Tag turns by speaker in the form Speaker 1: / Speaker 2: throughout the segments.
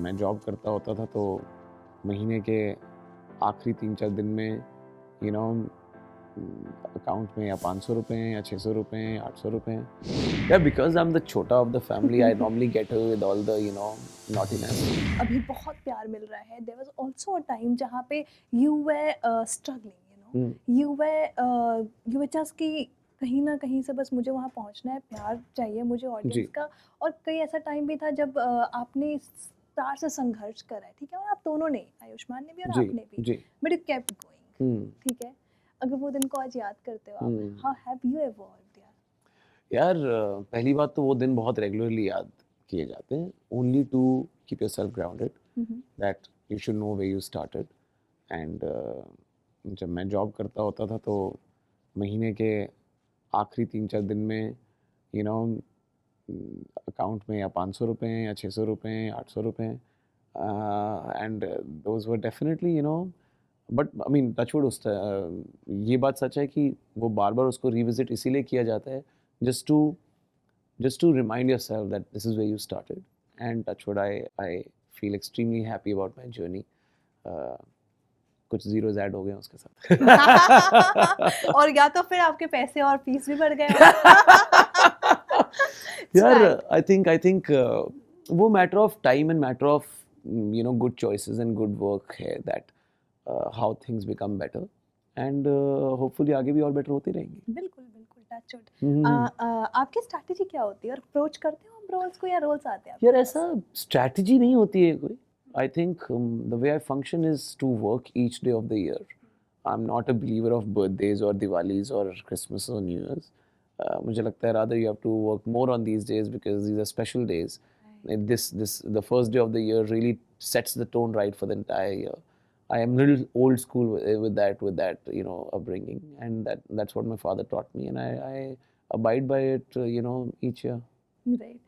Speaker 1: मैं जॉब करता होता था तो महीने के आखिरी 3-4 दिन में यू नो अकाउंट में या 500 रुपए हैं या 600 रुपए हैं या 800 रुपए हैं। या बिकॉज आई एम द छोटा of the family I normally get away with all the naughtiness.
Speaker 2: अभी बहुत प्यार मिल रहा है। There was also a time जहाँ पे you were struggling, you were just कि कहीं ना कहीं से बस मुझे वहाँ पहुँचना है, प्यार चाहिए मुझे ऑडियंस
Speaker 1: जी
Speaker 2: का। और कई ऐसा टाइम भी था जब आपने स्टार से संघर्ष करा है, ठीक है, और आप दोनों ने, आयुष्मान ने भी और
Speaker 1: जी
Speaker 2: आपने भी,
Speaker 1: जी।
Speaker 2: बट यू केप्ट गोइंग,
Speaker 1: हम्म
Speaker 2: ठीक है। अगर वो दिन को आज याद करते हो आप,
Speaker 1: हम्म।
Speaker 2: हाउ हैव यू इवॉल्व्ड यार?
Speaker 1: यार पहली बात तो वो दिन बहुत रेगुलरली याद किए जाते हैं, only to keep yourself grounded, that you should know where you started. And जब मैं जॉब करता होता था तो महीने के आखिरी 3-4 दिन में यू नो अकाउंट में या 500 रुपए हैं या 600 रुपए हैं या 800 रुपए हैं। And those were definitely but I mean touchwood ये बात सच है कि वो बार बार उसको रिविजिट इसीलिए किया जाता है, just to remind yourself that this is where you started. And touchwood, I feel extremely happy about my journey. कुछ zeros ऐड हो गए हैं उसके साथ।
Speaker 2: और या तो फिर आपके पैसे और फीस भी बढ़ गए होंगे।
Speaker 1: यार
Speaker 2: Swag.
Speaker 1: I think वो matter of time and matter of good choices and good work है that how things become better and hopefully आगे भी और better होती रहेंगी।
Speaker 2: बिल्कुल बिल्कुल, टच वुड।
Speaker 1: हम्म।
Speaker 2: आपकी स्ट्रैटेजी क्या होती है, और अप्रोच करते हो आप रोल्स को या रोल्स आते हैं
Speaker 1: यार
Speaker 2: आपके
Speaker 1: ऐसा स्ट्रैटेजी नहीं होती है कोई। I think the way I function is to work each day of the year. I am not a believer of birthdays और दिवालीज और क्रिसमस और न्यू ईयर्स। मुझे लगता है rather you have to work more on these days because these are special days. This the first day of the year really sets the tone right for the entire year. I am little old school with that upbringing, and that's what my father taught me, and I abide by it each year.
Speaker 2: Right?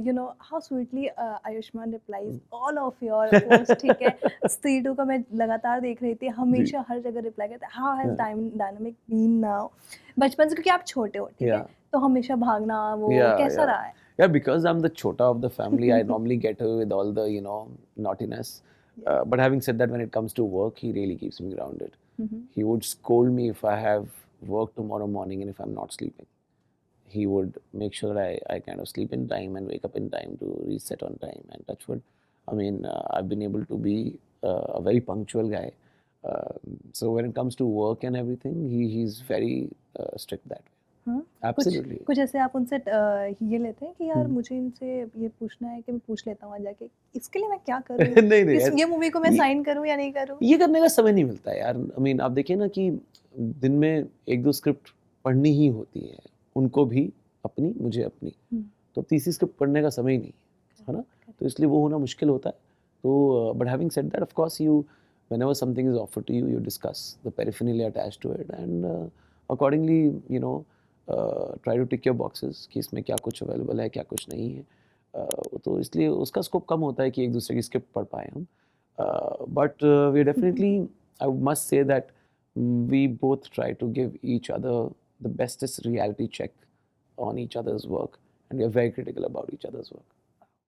Speaker 2: You know how sweetly Ayushman replies all of your post, ठीक है। स्त्री to का मैं लगातार देख रही थी, हमेशा हर जगह रिप्लाई करते हैं, how has
Speaker 1: Yeah.
Speaker 2: Dynamic been now. बचपन से, क्योंकि आप छोटे हो, ठीक है,
Speaker 1: Yeah.
Speaker 2: तो हमेशा भागना वो कैसा
Speaker 1: Yeah.
Speaker 2: रहा है?
Speaker 1: Yeah, because I'm the chota of the family, I normally get away with all the, naughtiness. But having said that, when it comes to work, he really keeps me grounded. He would scold me if I have work tomorrow morning and if I'm not sleeping. He would make sure I kind of sleep in time and wake up in time to reset on time. And touch wood, I mean, I've been able to be a very punctual guy. So when it comes to work and everything, he's very strict that way.
Speaker 2: हाँ,
Speaker 1: Absolutely.
Speaker 2: कुछ ऐसे आप उनसे ये लेते हैं कि यार मुझे इनसे ये पूछना है कि मैं पूछ लेता हूँ आज जाके, इसके लिए मैं क्या करूँ?
Speaker 1: नहीं नहीं
Speaker 2: इस ये मूवी को मैं साइन करूँ या नहीं करूँ?
Speaker 1: ये करने का समय नहीं मिलता है यार। आई मीन आप देखिए ना कि दिन में 1-2 स्क्रिप्ट पढ़नी ही होती है, उनको भी अपनी मुझे अपनी, तो तीसरी स्क्रिप्ट पढ़ने का समय ही नहीं है ना, तो इसलिए वो होना मुश्किल होता है। तो but having said that, of course you whenever something is offered to you, you discuss the paraphernalia attached to it and accordingly try to tick your boxes कि इसमें क्या कुछ अवेलेबल है क्या कुछ नहीं है। तो इसलिए उसका स्कोप कम होता है कि एक दूसरे की स्क्रिप्ट पढ़ पाए हम। But we definitely, I must say that we both try to give each other the bestest reality check on each other's work, and we are very critical about each other's work.